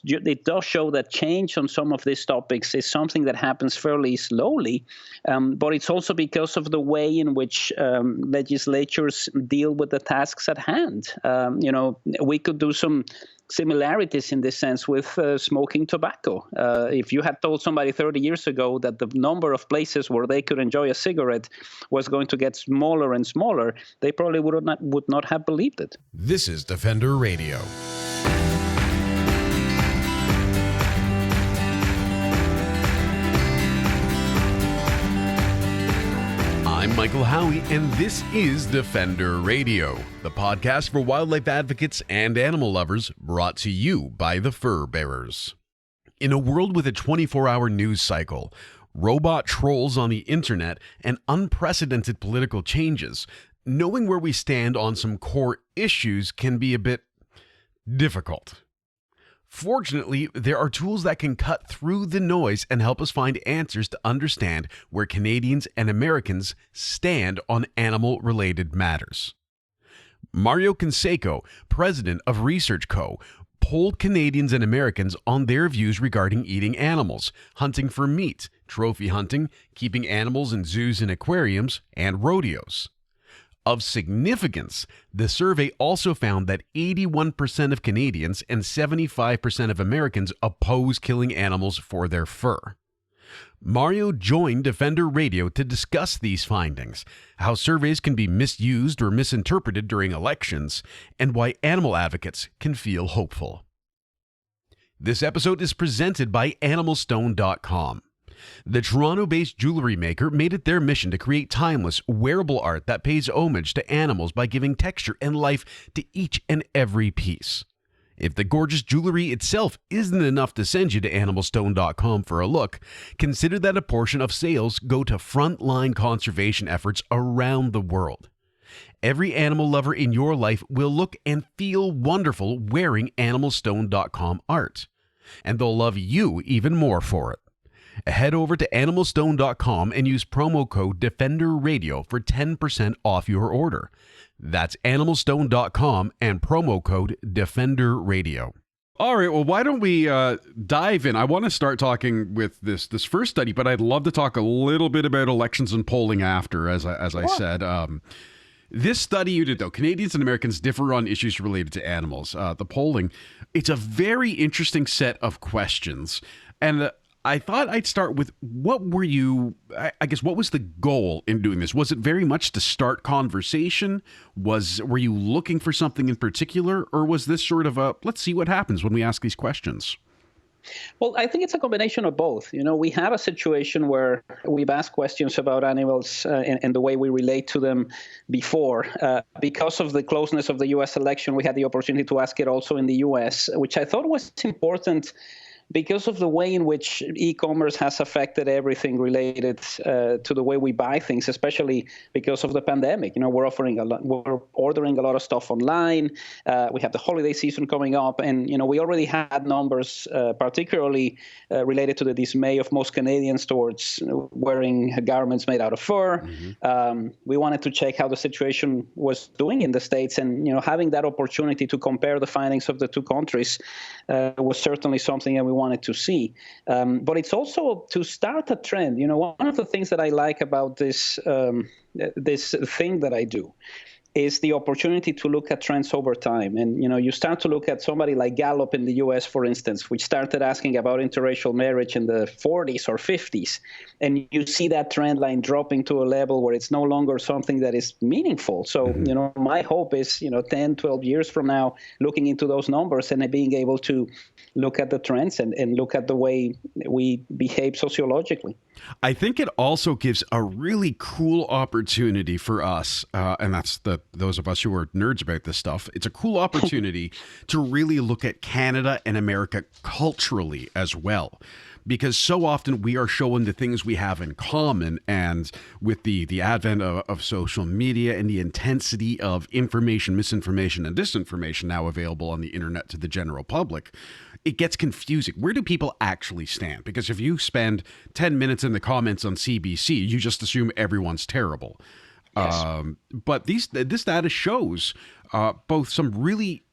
it does show that change on some of these topics is something that happens fairly slowly, but it's also because of the way in which legislatures deal with the tasks at hand. We could do some similarities in this sense with smoking tobacco. If you had told somebody 30 years ago that the number of places where they could enjoy a cigarette was going to get smaller and smaller, they probably would not have believed it. This is Defender Radio. I'm Michael Howie, and this is Defender Radio, the podcast for wildlife advocates and animal lovers, brought to you by the Fur Bearers. In a world with a 24-hour news cycle, robot trolls on the internet, and unprecedented political changes, knowing where we stand on some core issues can be a bit difficult. Fortunately, there are tools that can cut through the noise and help us find answers to understand where Canadians and Americans stand on animal-related matters. Mario Canseco, president of Research Co., polled Canadians and Americans on their views regarding eating animals, hunting for meat, trophy hunting, keeping animals in zoos and aquariums, and rodeos. Of significance, the survey also found that 81% of Canadians and 75% of Americans oppose killing animals for their fur. Mario joined Defender Radio to discuss these findings, how surveys can be misused or misinterpreted during elections, and why animal advocates can feel hopeful. This episode is presented by AnimalStone.com. The Toronto-based jewelry maker made it their mission to create timeless, wearable art that pays homage to animals by giving texture and life to each and every piece. If the gorgeous jewelry itself isn't enough to send you to AnimalStone.com for a look, consider that a portion of sales go to frontline conservation efforts around the world. Every animal lover in your life will look and feel wonderful wearing AnimalStone.com art, and they'll love you even more for it. Head over to AnimalStone.com and use promo code DEFENDERRADIO for 10% off your order. That's AnimalStone.com and promo code DEFENDERRADIO. All right, well, why don't we dive in? I want to start talking with this first study, but I'd love to talk a little bit about elections and polling after, as I said. This study you did, though, Canadians and Americans differ on issues related to animals. The polling, it's a very interesting set of questions. And I thought I'd start with what was the goal in doing this? Was it very much to start conversation? Were you looking for something in particular? Or was this sort of let's see what happens when we ask these questions? Well, I think it's a combination of both. We have a situation where we've asked questions about animals and the way we relate to them before. Because of the closeness of the U.S. election, we had the opportunity to ask it also in the U.S., which I thought was important because of the way in which e-commerce has affected everything related to the way we buy things, especially because of the pandemic. We're ordering a lot of stuff online. We have the holiday season coming up, and we already had numbers, particularly related to the dismay of most Canadians towards wearing garments made out of fur. Mm-hmm. We wanted to check how the situation was doing in the States, and having that opportunity to compare the findings of the two countries was certainly something that we wanted to see. But it's also to start a trend. One of the things that I like about this thing that I do is the opportunity to look at trends over time. And, you start to look at somebody like Gallup in the U.S., for instance, which started asking about interracial marriage in the 40s or 50s. And you see that trend line dropping to a level where it's no longer something that is meaningful. So, mm-hmm. My hope is, 10, 12 years from now, looking into those numbers and being able to look at the trends and look at the way we behave sociologically. I think it also gives a really cool opportunity for us, and that's those of us who are nerds about this stuff. It's a cool opportunity to really look at Canada and America culturally as well. Because so often we are showing the things we have in common, and with the advent of social media and the intensity of information, misinformation, and disinformation now available on the internet to the general public, it gets confusing. Where do people actually stand? Because if you spend 10 minutes in the comments on CBC, you just assume everyone's terrible. Yes. But this data shows both some really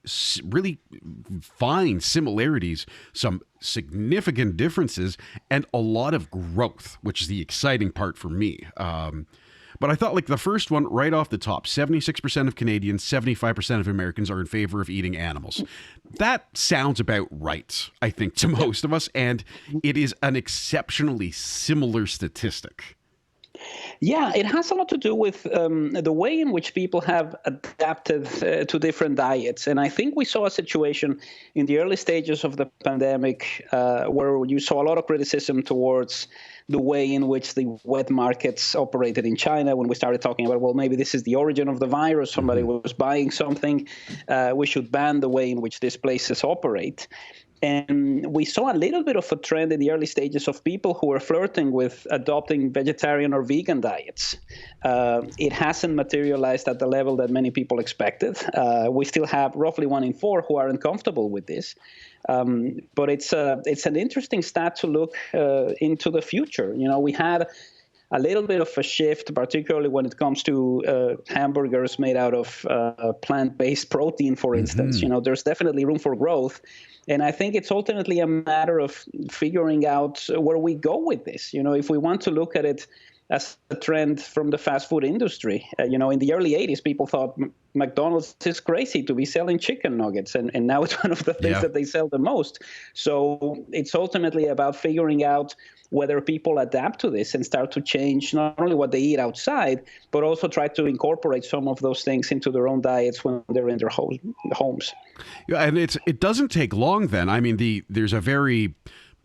fine similarities, some significant differences, and a lot of growth, which is the exciting part for me. But I thought, like, the first one right off the top, 76% of Canadians, 75% of Americans are in favor of eating animals. That sounds about right, I think, to most of us. And it is an exceptionally similar statistic. Yeah, it has a lot to do with the way in which people have adapted to different diets. And I think we saw a situation in the early stages of the pandemic where you saw a lot of criticism towards the way in which the wet markets operated in China, when we started talking about, well, maybe this is the origin of the virus. Somebody was buying something. We should ban the way in which these places operate. And we saw a little bit of a trend in the early stages of people who were flirting with adopting vegetarian or vegan diets. It hasn't materialized at the level that many people expected. We still have roughly 1 in 4 who are uncomfortable with this. But it's an interesting stat to look into the future. You know, we had a little bit of a shift, particularly when it comes to hamburgers made out of plant-based protein, for instance. You know, there's definitely room for growth. And I think it's ultimately a matter of figuring out where we go with this. You know, if we want to look at it as a trend from the fast food industry, you know, in the early 80s, people thought McDonald's is crazy to be selling chicken nuggets. And now it's one of the things that they sell the most. So it's ultimately about figuring out whether people adapt to this and start to change not only what they eat outside, but also try to incorporate some of those things into their own diets when they're in their homes. Yeah, and it doesn't take long then. I mean, there's a very,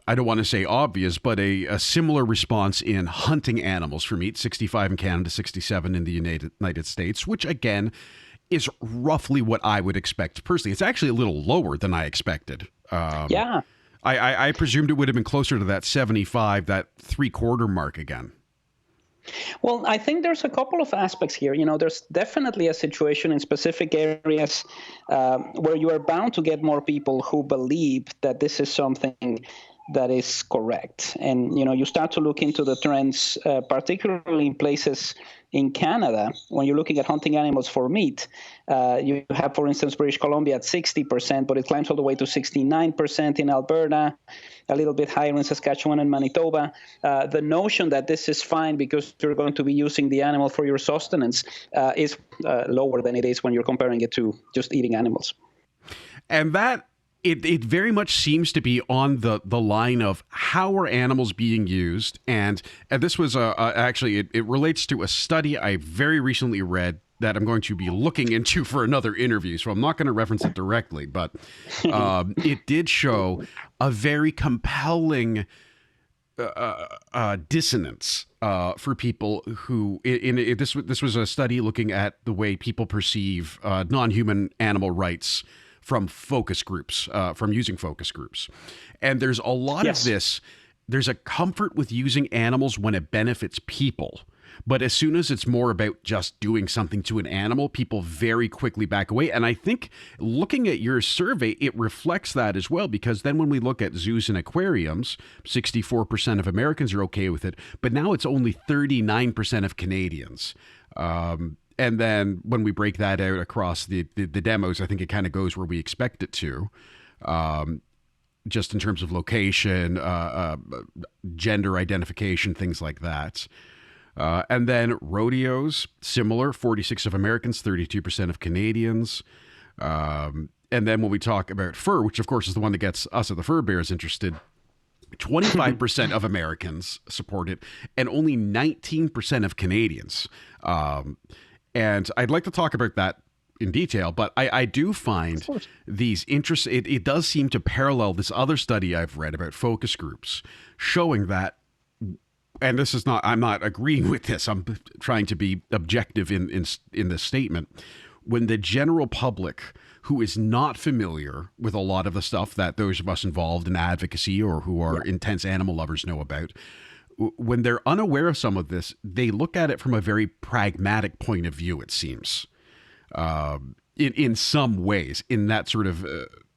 I don't want to say obvious, but a similar response in hunting animals for meat, 65 in Canada, 67 in the United States, which again is roughly what I would expect personally. It's actually a little lower than I expected. Yeah. I presumed it would have been closer to that 75, that 3/4 mark again. Well, I think there's a couple of aspects here. You know, there's definitely a situation in specific areas where you are bound to get more people who believe that this is something that is correct. And, you know, you start to look into the trends, particularly in places in Canada, when you're looking at hunting animals for meat. You have, for instance, British Columbia at 60%, but it climbs all the way to 69% in Alberta, a little bit higher in Saskatchewan and Manitoba. The notion that this is fine because you're going to be using the animal for your sustenance is lower than it is when you're comparing it to just eating animals. And that It very much seems to be on the line of how are animals being used. And this was actually, it relates to a study I very recently read that I'm going to be looking into for another interview. So I'm not going to reference it directly, but it did show a very compelling dissonance for people who, this was a study looking at the way people perceive non-human animal rights from focus groups, from using focus groups. And there's a lot of this. There's a comfort with using animals when it benefits people. But as soon as it's more about just doing something to an animal, people very quickly back away. And I think looking at your survey, it reflects that as well, because then when we look at zoos and aquariums, 64% of Americans are okay with it, but now it's only 39% of Canadians. And then when we break that out across the demos, I think it kind of goes where we expect it to, just in terms of location, gender identification, things like that. And then rodeos, similar, 46 of Americans, 32% of Canadians. And then when we talk about fur, which of course is the one that gets us at the Fur Bears interested, 25% of Americans support it, and only 19% of Canadians. And I'd like to talk about that in detail, but I do find these interests, it does seem to parallel this other study I've read about focus groups, showing that, and this is not, I'm not agreeing with this, I'm trying to be objective in this statement. When the general public who is not familiar with a lot of the stuff that those of us involved in advocacy or who are intense animal lovers know about, when they're unaware of some of this, they look at it from a very pragmatic point of view, it seems, in some ways, in that sort of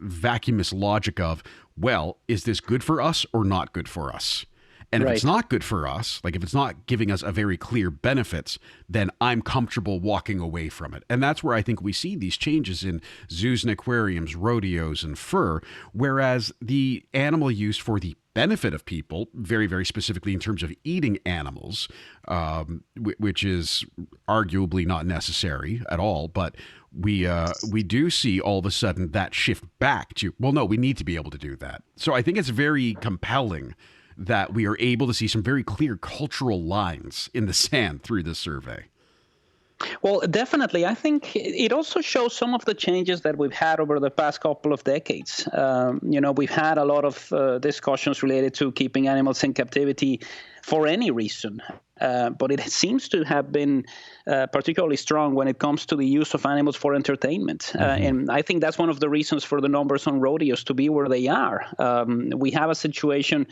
vacuumous logic of, well, is this good for us or not good for us? And if Right. it's not good for us, like if it's not giving us a very clear benefits, then I'm comfortable walking away from it. And that's where I think we see these changes in zoos and aquariums, rodeos, and fur, whereas the animal use for the benefit of people, very, very specifically in terms of eating animals, which is arguably not necessary at all, but we do see all of a sudden that shift back to, well, no, we need to be able to do that. So I think it's very compelling that we are able to see some very clear cultural lines in the sand through this survey. Well, definitely. I think it also shows some of the changes that we've had over the past couple of decades. We've had a lot of discussions related to keeping animals in captivity for any reason. But it seems to have been particularly strong when it comes to the use of animals for entertainment. And I think that's one of the reasons for the numbers on rodeos to be where they are. We have a situation,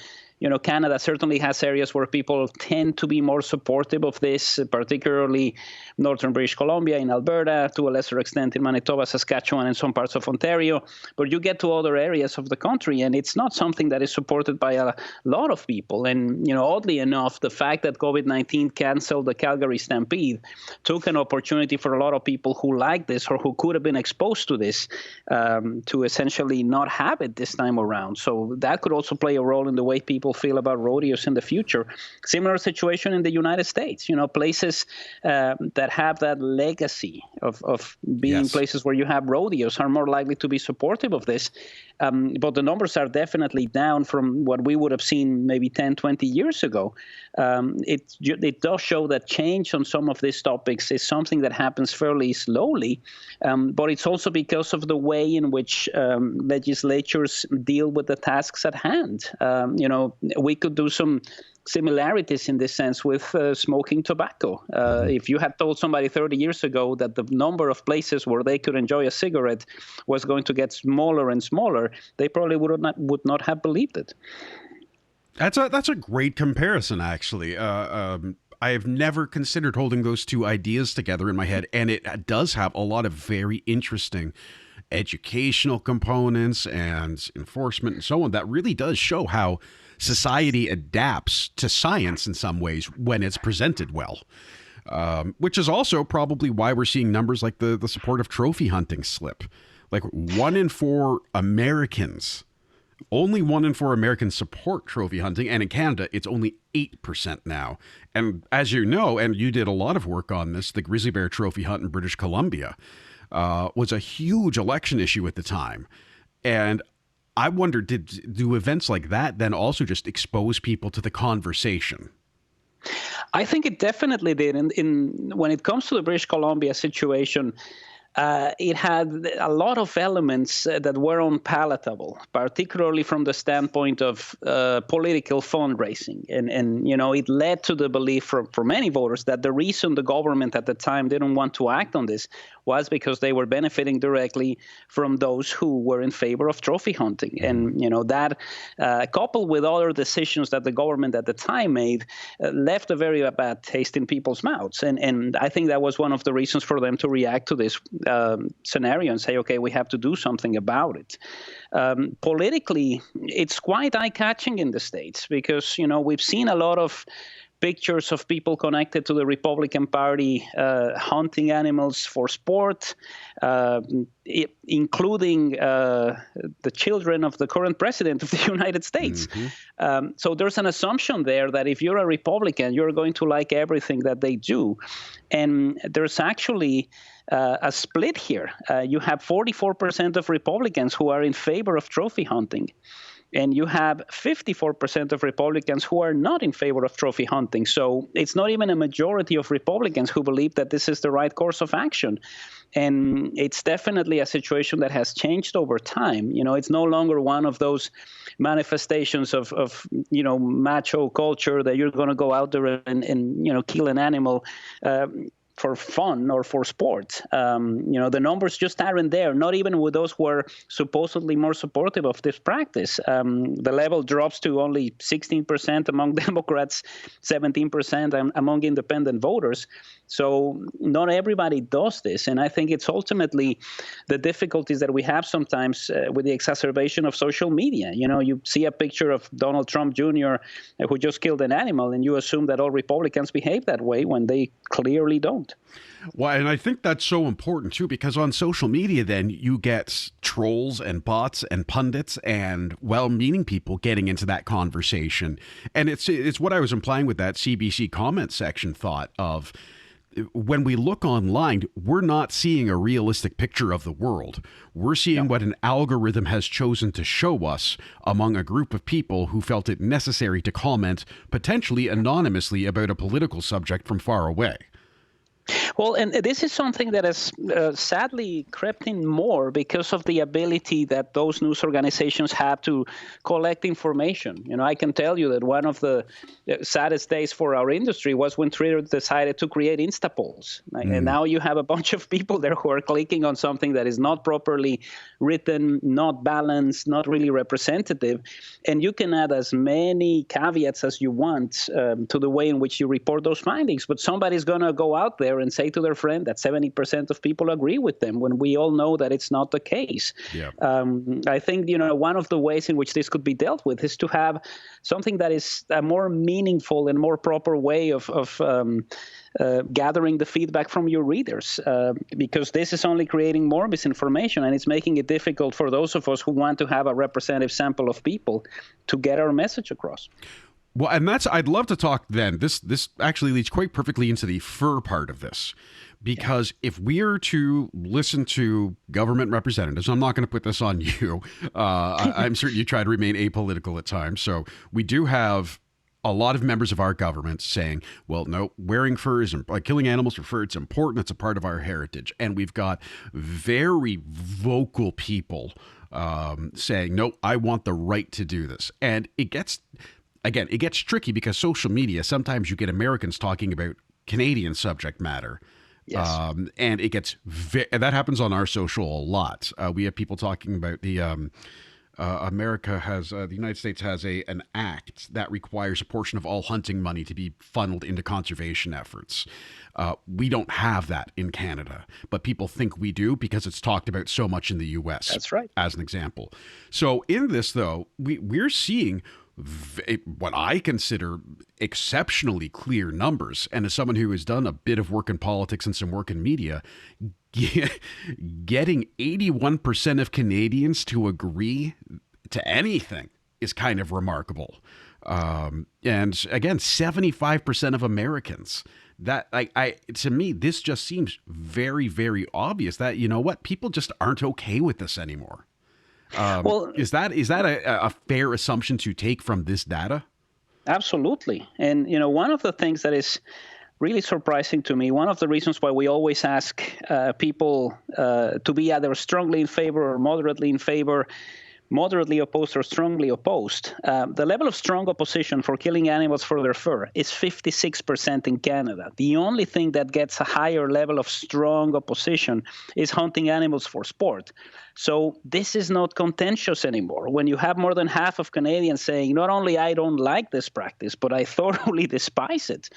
Canada certainly has areas where people tend to be more supportive of this, particularly northern British Columbia, in Alberta, to a lesser extent in Manitoba, Saskatchewan, and some parts of Ontario. But you get to other areas of the country, and it's not something that is supported by a lot of people. And, oddly enough, the fact that COVID-19 canceled the Calgary Stampede took an opportunity for a lot of people who like this or who could have been exposed to this to essentially not have it this time around. So that could also play a role in the way people feel about rodeos in the future. Similar situation in the United States, places that have that legacy of being Yes. places where you have rodeos are more likely to be supportive of this. But the numbers are definitely down from what we would have seen maybe 10, 20 years ago. It does show that change on some of these topics is something that happens fairly slowly, but it's also because of the way in which legislatures deal with the tasks at hand. We could do some similarities in this sense with smoking tobacco. If you had told somebody 30 years ago that the number of places where they could enjoy a cigarette was going to get smaller and smaller, they probably would not have believed it. That's a great comparison, actually. I have never considered holding those two ideas together in my head, and it does have a lot of very interesting educational components and enforcement and so on that really does show how society adapts to science in some ways when it's presented well, which is also probably why we're seeing numbers like the support of trophy hunting slip. Like 1 in 4 Americans, only 1 in 4 Americans support trophy hunting, and in Canada, it's only 8% now. And as you know, and you did a lot of work on this, the grizzly bear trophy hunt in British Columbia was a huge election issue at the time. And I wonder, do events like that then also just expose people to the conversation? I think it definitely did. When it comes to the British Columbia situation, it had a lot of elements that were unpalatable, particularly from the standpoint of political fundraising. And it led to the belief for many voters that the reason the government at the time didn't want to act on this was because they were benefiting directly from those who were in favor of trophy hunting. And, that coupled with other decisions that the government at the time made left a very bad taste in people's mouths. And I think that was one of the reasons for them to react to this scenario and say, okay, we have to do something about it. Politically, it's quite eye-catching in the States because, we've seen a lot of pictures of people connected to the Republican Party hunting animals for sport, including the children of the current president of the United States. So there's an assumption there that if you're a Republican, you're going to like everything that they do. And there's actually a split here. You have 44% of Republicans who are in favor of trophy hunting. And you have 54% of Republicans who are not in favor of trophy hunting. So it's not even a majority of Republicans who believe that this is the right course of action. And it's definitely a situation that has changed over time. It's no longer one of those manifestations of macho culture that you're going to go out there and kill an animal. fun or for sport. The numbers just aren't there, not even with those who are supposedly more supportive of this practice. The level drops to only 16% among Democrats, 17% among independent voters. So not everybody does this. And I think it's ultimately the difficulties that we have sometimes with the exacerbation of social media. You see a picture of Donald Trump Jr. Who just killed an animal, and you assume that all Republicans behave that way when they clearly don't. Well, and I think that's so important, too, because on social media, then you get trolls and bots and pundits and well-meaning people getting into that conversation. And it's what I was implying with that CBC comment section thought of, when we look online, we're not seeing a realistic picture of the world. We're seeing what an algorithm has chosen to show us among a group of people who felt it necessary to comment, potentially anonymously, about a political subject from far away. Well, and this is something that has sadly crept in more because of the ability that those news organizations have to collect information. I can tell you that one of the saddest days for our industry was when Twitter decided to create Instapolls. And now you have a bunch of people there who are clicking on something that is not properly written, not balanced, not really representative. And you can add as many caveats as you want to the way in which you report those findings. But somebody's going to go out there and say to their friend that 70% of people agree with them, when we all know that it's not the case. Yeah. I think, one of the ways in which this could be dealt with is to have something that is a more meaningful and more proper way of gathering the feedback from your readers, because this is only creating more misinformation, and it's making it difficult for those of us who want to have a representative sample of people to get our message across. Well, and I'd love to talk then. This actually leads quite perfectly into the fur part of this, because if we are to listen to government representatives, I'm not going to put this on you. I'm certain you try to remain apolitical at times. So we do have a lot of members of our government saying, well, no, wearing fur is killing animals for fur. It's important. It's a part of our heritage. And we've got very vocal people saying, no, I want the right to do this. And it gets tricky because social media, sometimes you get Americans talking about Canadian subject matter. Yes. And it gets that happens on our social a lot. We have people talking about the the United States has an act that requires a portion of all hunting money to be funneled into conservation efforts. We don't have that in Canada, but people think we do because it's talked about so much in the U.S. That's right. As an example. So in this, though, we're seeing what I consider exceptionally clear numbers. And as someone who has done a bit of work in politics and some work in media, getting 81% of Canadians to agree to anything is kind of remarkable. And again, 75% of Americans. That to me, this just seems very, very obvious that, you know what, people just aren't okay with this anymore. Well, is that a fair assumption to take from this data? Absolutely. And, one of the things that is really surprising to me, one of the reasons why we always ask people to be either strongly in favor or moderately in favor, moderately opposed or strongly opposed, the level of strong opposition for killing animals for their fur is 56% in Canada. The only thing that gets a higher level of strong opposition is hunting animals for sport. So this is not contentious anymore. When you have more than half of Canadians saying, not only I don't like this practice, but I thoroughly despise it,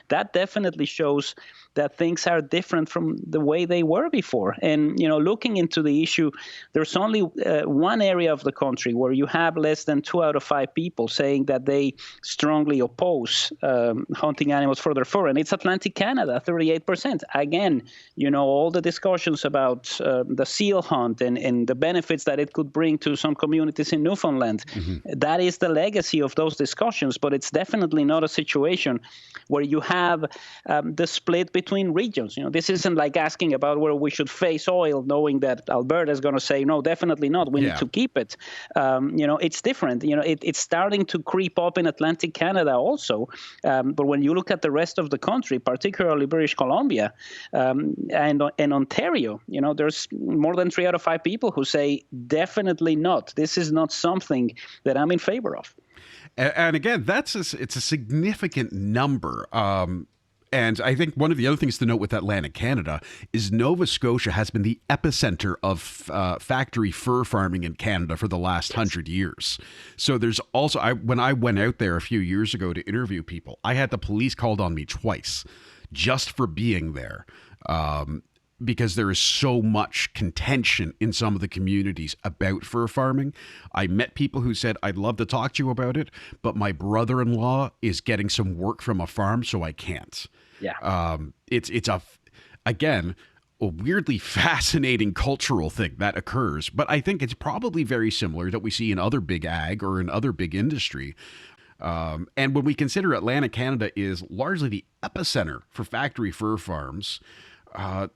that definitely shows that things are different from the way they were before. And, looking into the issue, there's only one area of the country where you have less than 2 out of 5 people saying that they strongly oppose hunting animals for their fur, and it's Atlantic Canada, 38%. Again, all the discussions about the seal hunt and the benefits that it could bring to some communities in Newfoundland, that is the legacy of those discussions, but it's definitely not a situation where you have the split between regions. This isn't like asking about where we should face oil, knowing that Alberta is going to say, no, definitely not. We need to keep it. It's different. It's starting to creep up in Atlantic Canada also. But when you look at the rest of the country, particularly British Columbia and Ontario, there's more than 3 out of 5 people who say definitely not. This is not something that I'm in favor of. And again, it's a significant number. And I think one of the other things to note with Atlantic Canada is Nova Scotia has been the epicenter of factory fur farming in Canada for the last 100 years. So there's also, when I went out there a few years ago to interview people, I had the police called on me twice just for being there. Because there is so much contention in some of the communities about fur farming. I met people who said, I'd love to talk to you about it, but my brother-in-law is getting some work from a farm, so I can't. Yeah. It's again, a weirdly fascinating cultural thing that occurs, but I think it's probably very similar that we see in other big ag or in other big industry. And when we consider Atlantic Canada is largely the epicenter for factory fur farms,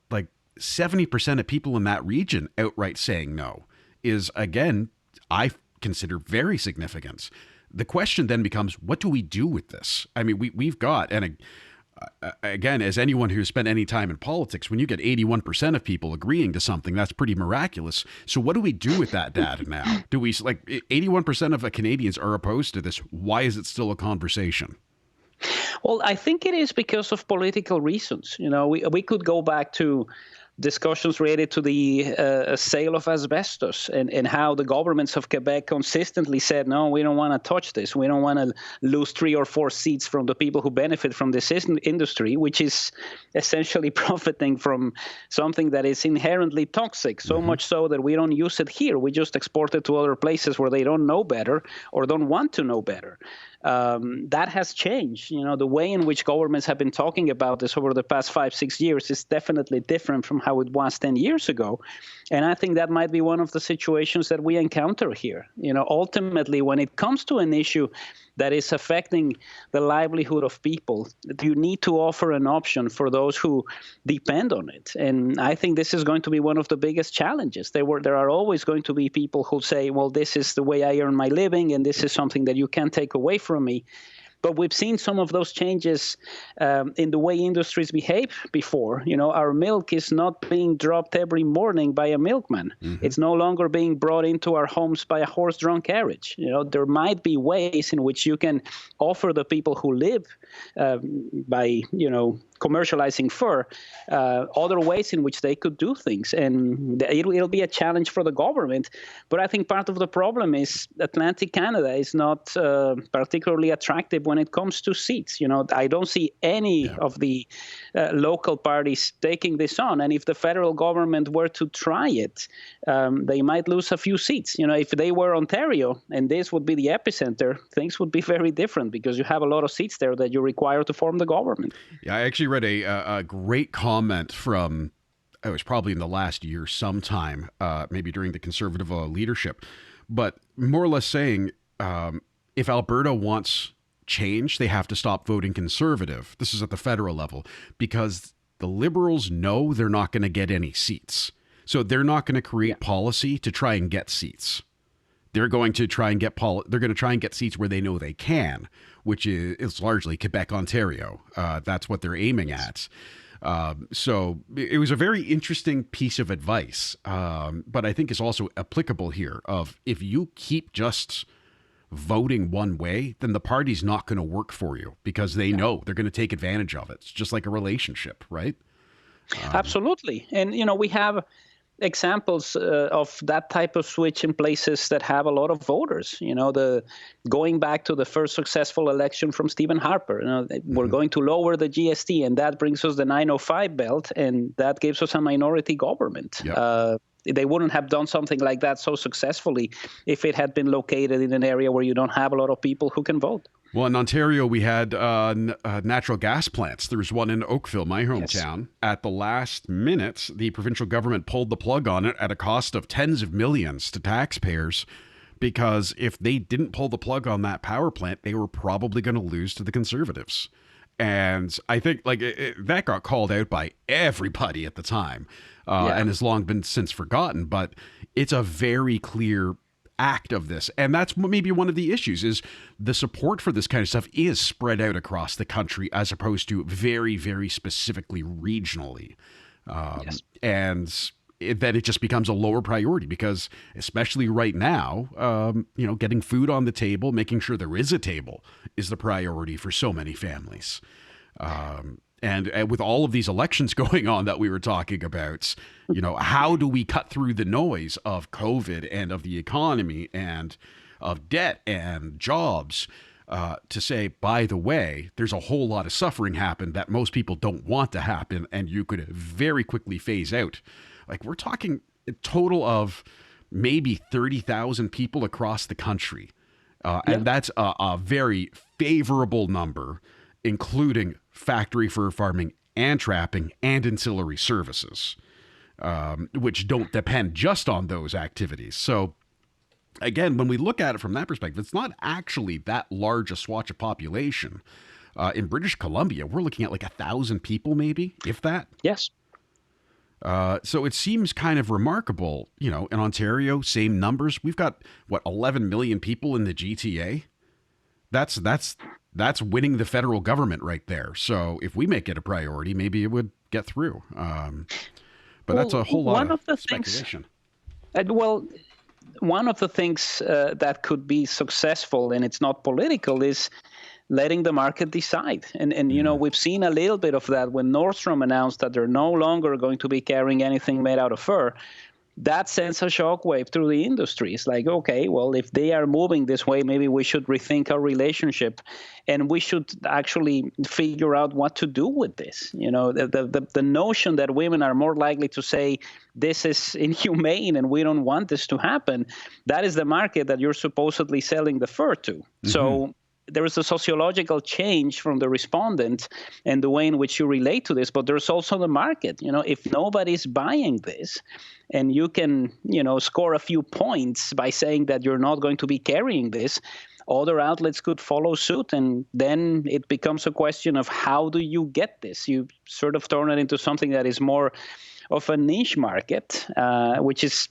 like 70% of people in that region outright saying no is, again, I consider very significant. The question then becomes, what do we do with this? I mean, we've got, and again, as anyone who's spent any time in politics, when you get 81% of people agreeing to something, that's pretty miraculous. So what do we do with that data now? Do we, like, 81% of Canadians are opposed to this. Why is it still a conversation? Well, I think it is because of political reasons. We could go back to discussions related to the sale of asbestos and how the governments of Quebec consistently said, no, we don't want to touch this. We don't want to lose 3 or 4 seats from the people who benefit from this industry, which is essentially profiting from something that is inherently toxic, so much so that we don't use it here. We just export it to other places where they don't know better or don't want to know better. That has changed. The way in which governments have been talking about this over the past 5-6 years is definitely different from how it was 10 years ago. And I think that might be one of the situations that we encounter here. Ultimately, when it comes to an issue that is affecting the livelihood of people, you need to offer an option for those who depend on it. And I think this is going to be one of the biggest challenges. There are always going to be people who say, well, this is the way I earn my living, and this is something that you can't take away from me. But we've seen some of those changes in the way industries behave before. Our milk is not being dropped every morning by a milkman. It's no longer being brought into our homes by a horse-drawn carriage. There might be ways in which you can offer the people who live by, commercializing fur, other ways in which they could do things. And it'll be a challenge for the government. But I think part of the problem is Atlantic Canada is not particularly attractive when it comes to seats. I don't see any of the local parties taking this on. And if the federal government were to try it, they might lose a few seats. If they were Ontario and this would be the epicenter, things would be very different because you have a lot of seats there that you require to form the government. Yeah, I actually read a great comment from, it was probably in the last year sometime, maybe during the Conservative leadership, but more or less saying, if Alberta wants change, they have to stop voting Conservative. This is at the federal level, because the Liberals know they're not going to get any seats. So they're not going to create policy to try and get seats. They're going to try and get seats where they know they can, which is largely Quebec, Ontario. That's what they're aiming at. So it was a very interesting piece of advice, but I think it's also applicable here of if you keep just voting one way, then the party's not going to work for you because they know they're going to take advantage of it. It's just like a relationship, right? Absolutely. And, we have examples of that type of switch in places that have a lot of voters. Going back to the first successful election from Stephen Harper, we're going to lower the GST, and that brings us the 905 belt, and that gives us a minority government. Yep. They wouldn't have done something like that so successfully if it had been located in an area where you don't have a lot of people who can vote. Well, in Ontario, we had natural gas plants. There was one in Oakville, my hometown. Yes. At the last minute, the provincial government pulled the plug on it at a cost of tens of millions to taxpayers, because if they didn't pull the plug on that power plant, they were probably going to lose to the Conservatives. And I think that got called out by everybody at the time and has long been since forgotten. But it's a very clear act of this. And that's maybe one of the issues is the support for this kind of stuff is spread out across the country as opposed to very, very specifically regionally. And then it just becomes a lower priority because especially right now, getting food on the table, making sure there is a table is the priority for so many families. And with all of these elections going on that we were talking about, how do we cut through the noise of COVID and of the economy and of debt and jobs to say, by the way, there's a whole lot of suffering happen that most people don't want to happen, and you could very quickly phase out. Like, we're talking a total of maybe 30,000 people across the country. And that's a very favorable number, including factory fur farming and trapping and ancillary services, which don't depend just on those activities. So again, when we look at it from that perspective, it's not actually that large a swatch of population. In British Columbia, we're looking at like 1,000 people, maybe, if that. Yes. So it seems kind of remarkable, in Ontario, same numbers. We've got 11 million people in the GTA. That's winning the federal government right there. So if we make it a priority, maybe it would get through. But that's a whole lot of speculation. One of the things that could be successful, and it's not political, is letting the market decide. And we've seen a little bit of that when Nordstrom announced that they're no longer going to be carrying anything made out of fur. That sends a shockwave through the industry. It's like, okay, well, if they are moving this way, maybe we should rethink our relationship, and we should actually figure out what to do with this. The notion that women are more likely to say this is inhumane and we don't want this to happen, that is the market that you're supposedly selling the fur to. Mm-hmm. So there is a sociological change from the respondent and the way in which you relate to this, but there's also the market. If nobody's buying this, and you can, score a few points by saying that you're not going to be carrying this, other outlets could follow suit, and then it becomes a question of how do you get this? You sort of turn it into something that is more of a niche market, which is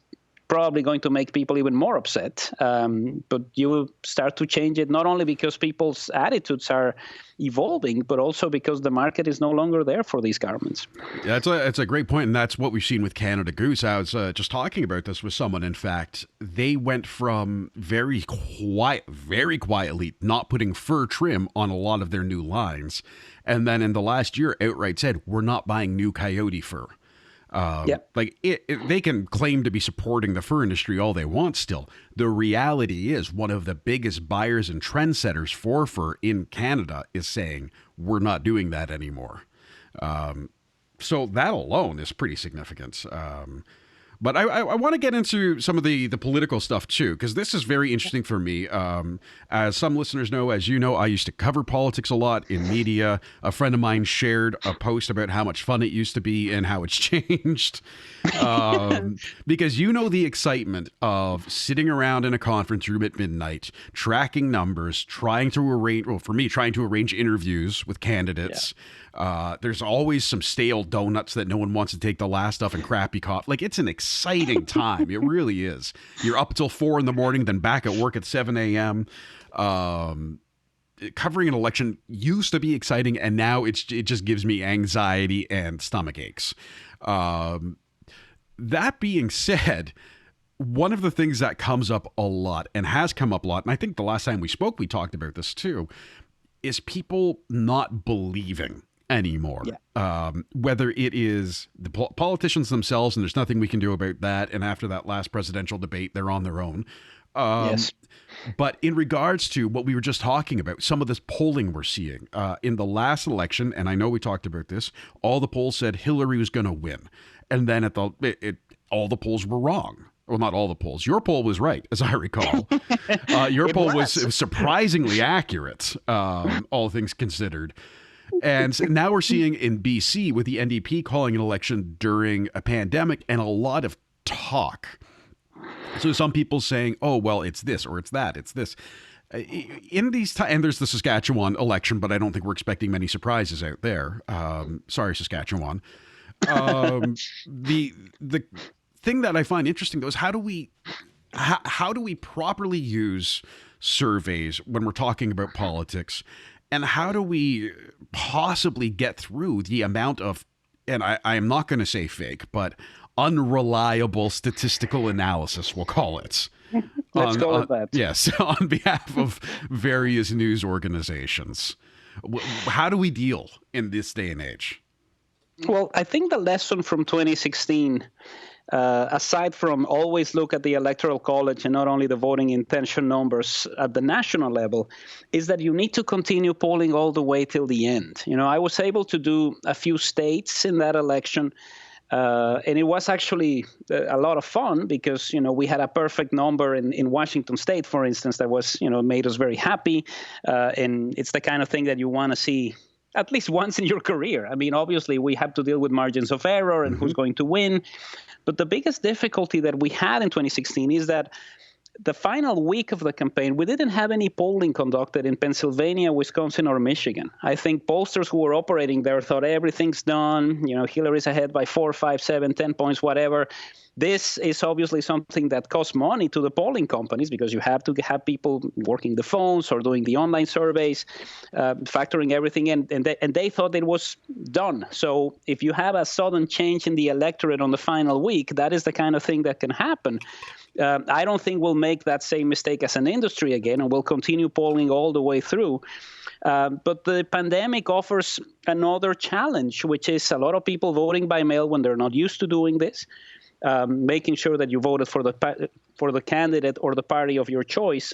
probably going to make people even more upset. But you will start to change it, not only because people's attitudes are evolving, but also because the market is no longer there for these garments. Yeah, it's a great point, and that's what we've seen with Canada Goose. I was just talking about this with someone. In fact, they went from very quietly not putting fur trim on a lot of their new lines, and then in the last year outright said, we're not buying new coyote fur. They can claim to be supporting the fur industry all they want still. The reality is one of the biggest buyers and trendsetters for fur in Canada is saying, we're not doing that anymore. So that alone is pretty significant. But I want to get into some of the political stuff too, because this is very interesting for me. As some listeners know, as you know, I used to cover politics a lot in media. A friend of mine shared a post about how much fun it used to be and how it's changed. Because the excitement of sitting around in a conference room at midnight, tracking numbers, trying to arrange interviews with candidates. Yeah. There's always some stale donuts that no one wants to take the last of and crappy coffee. Like, it's an exciting time. It really is. You're up till 4 a.m, then back at work at 7 a.m. Covering an election used to be exciting, and now it just gives me anxiety and stomach aches. That being said, one of the things that comes up a lot and has come up a lot, and I think the last time we spoke, we talked about this too, is people not believing anymore. Yeah. Whether it is the politicians themselves, and there's nothing we can do about that, and after that last presidential debate, they're on their own. Yes. But in regards to what we were just talking about, some of this polling we're seeing in the last election, and I know we talked about this, all the polls said Hillary was going to win. And then all the polls were wrong. Well, not all the polls. Your poll was right, as I recall. Your poll was surprisingly accurate, all things considered. And now we're seeing in BC with the NDP calling an election during a pandemic and a lot of talk. So some people saying, oh, well, it's this or it's that, it's this. In these times, and there's the Saskatchewan election, but I don't think we're expecting many surprises out there. Sorry, Saskatchewan. The thing that I find interesting, though, is how do we properly use surveys when we're talking about politics, and how do we possibly get through the amount of, and I am not going to say fake, but unreliable statistical analysis, we'll call it. Let's go with that. Yes, on behalf of various news organizations. How do we deal in this day and age? Well, I think the lesson from 2016, aside from always look at the Electoral College and not only the voting intention numbers at the national level, is that you need to continue polling all the way till the end. I was able to do a few states in that election. And it was actually a lot of fun because, we had a perfect number in Washington State, for instance, that was, made us very happy. And it's the kind of thing that you want to see at least once in your career. I mean, obviously, we have to deal with margins of error and who's going to win. But the biggest difficulty that we had in 2016 is that the final week of the campaign, we didn't have any polling conducted in Pennsylvania, Wisconsin, or Michigan. I think pollsters who were operating there thought everything's done. Hillary's ahead by 4, 5, 7, 10 points, whatever. This is obviously something that costs money to the polling companies because you have to have people working the phones or doing the online surveys, factoring everything in. And they thought it was done. So if you have a sudden change in the electorate on the final week, that is the kind of thing that can happen. I don't think we'll make that same mistake as an industry again, and we'll continue polling all the way through. But the pandemic offers another challenge, which is a lot of people voting by mail when they're not used to doing this, making sure that you voted for the candidate or the party of your choice,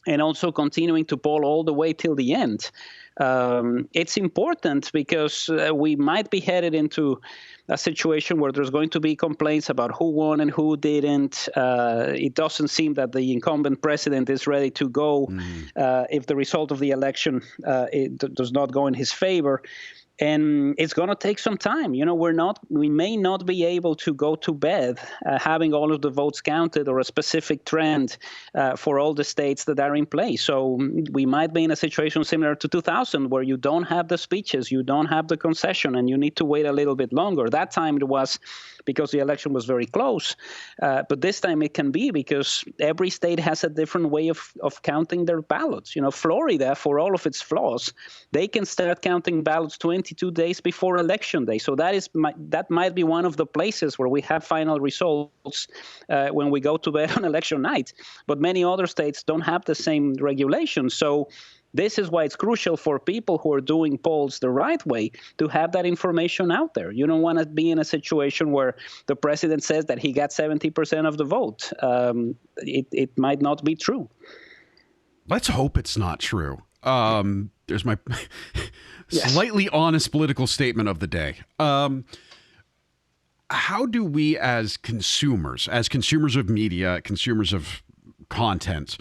and also continuing to poll all the way till the end. It's important because we might be headed into a situation where there's going to be complaints about who won and who didn't. It doesn't seem that the incumbent president is ready to go if the result of the election does not go in his favor. And it's going to take some time. We may not be able to go to bed having all of the votes counted or a specific trend for all the states that are in place. So we might be in a situation similar to 2000 where you don't have the speeches, you don't have the concession, and you need to wait a little bit longer. That time it was because the election was very close. But this time it can be because every state has a different way of counting their ballots. Florida, for all of its flaws, they can start counting ballots 22 days before election day. So that might be one of the places where we have final results when we go to bed on election night. But many other states don't have the same regulations. So this is why it's crucial for people who are doing polls the right way to have that information out there. You don't want to be in a situation where the president says that he got 70% of the vote. It might not be true. Let's hope it's not true. There's my slightly honest political statement of the day. How do we as consumers of media, consumers of content,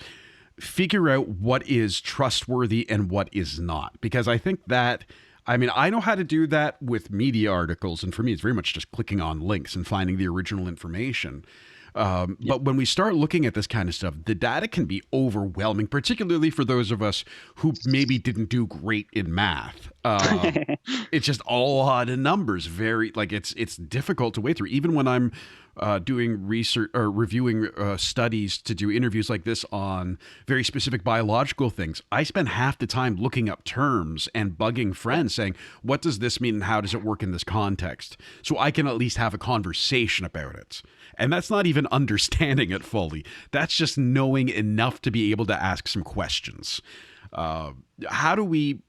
figure out what is trustworthy and what is not? Because I think that, I know how to do that with media articles. And for me, it's very much just clicking on links and finding the original information. But when we start looking at this kind of stuff, the data can be overwhelming, particularly for those of us who maybe didn't do great in math. It's just a lot of numbers. It's difficult to wade through. Even when I'm doing research or reviewing studies to do interviews like this on very specific biological things, I spend half the time looking up terms and bugging friends saying, what does this mean and how does it work in this context? So I can at least have a conversation about it. And that's not even understanding it fully. That's just knowing enough to be able to ask some questions. How do we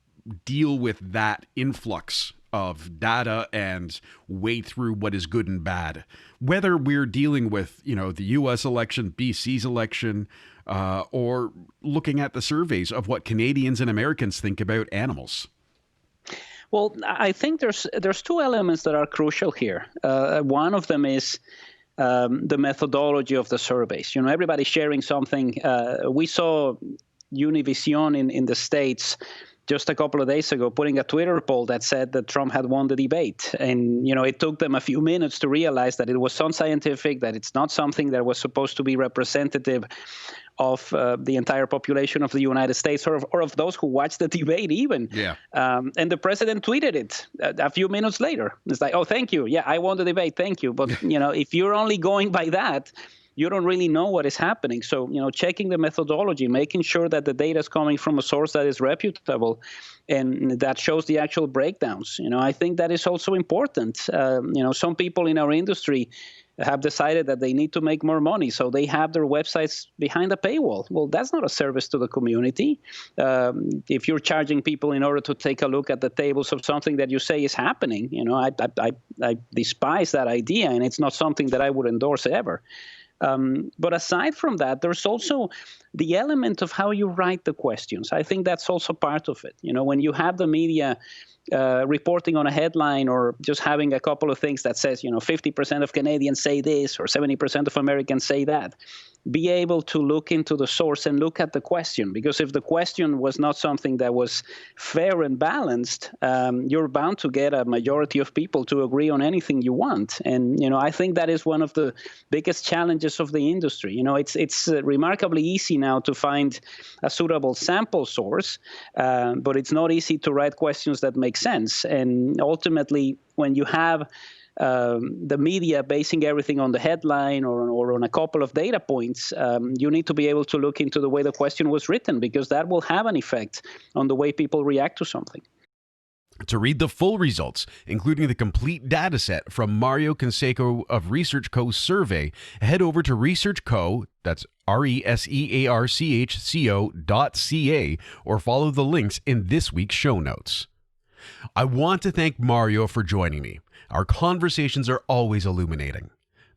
deal with that influx of data and wade through what is good and bad? Whether we're dealing with, the U.S. election, BC's election, or looking at the surveys of what Canadians and Americans think about animals. Well, I think there's two elements that are crucial here. One of them is the methodology of the surveys. Everybody's sharing something. We saw Univision in the States just a couple of days ago putting a Twitter poll that said that Trump had won the debate. And, it took them a few minutes to realize that it was unscientific, that it's not something that was supposed to be representative of the entire population of the United States or of those who watched the debate even. Yeah. And the president tweeted it a few minutes later. It's like, oh, thank you. Yeah, I won the debate. Thank you. But, if you're only going by that, you don't really know what is happening. So, checking the methodology, making sure that the data is coming from a source that is reputable and that shows the actual breakdowns. I think that is also important. Some people in our industry have decided that they need to make more money, so they have their websites behind a paywall. Well, that's not a service to the community. If you're charging people in order to take a look at the tables of something that you say is happening, I despise that idea, and it's not something that I would endorse ever. But aside from that, there's also the element of how you write the questions. I think that's also part of it. When you have the media reporting on a headline or just having a couple of things that says, 50% of Canadians say this or 70% of Americans say that, be able to look into the source and look at the question. Because if the question was not something that was fair and balanced, you're bound to get a majority of people to agree on anything you want. And, I think that is one of the biggest challenges of the industry. It's remarkably easy now to find a suitable sample source, but it's not easy to write questions that make sense. And ultimately, when you have the media basing everything on the headline or on a couple of data points, you need to be able to look into the way the question was written, because that will have an effect on the way people react to something. To read the full results, including the complete data set from Mario Canseco of ResearchCo's survey, head over to ResearchCo, that's researchco.ca, or follow the links in this week's show notes. I want to thank Mario for joining me. Our conversations are always illuminating.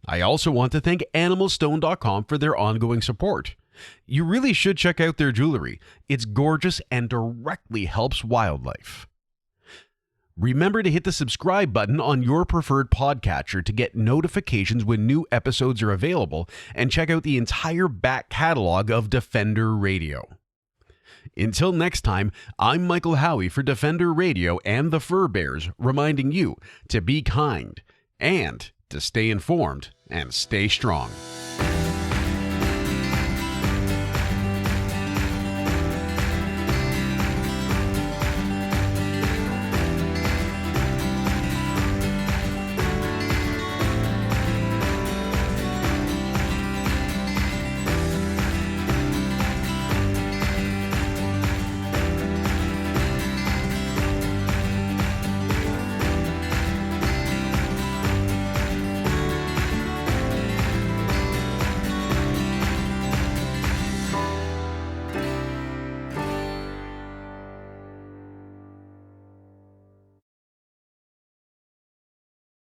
I also want to thank animalstone.com for their ongoing support. You really should check out their jewelry. It's gorgeous and directly helps wildlife. Remember to hit the subscribe button on your preferred podcatcher to get notifications when new episodes are available, and check out the entire back catalog of Defender Radio. Until next time, I'm Michael Howie for Defender Radio and the Fur Bears, reminding you to be kind and to stay informed and stay strong.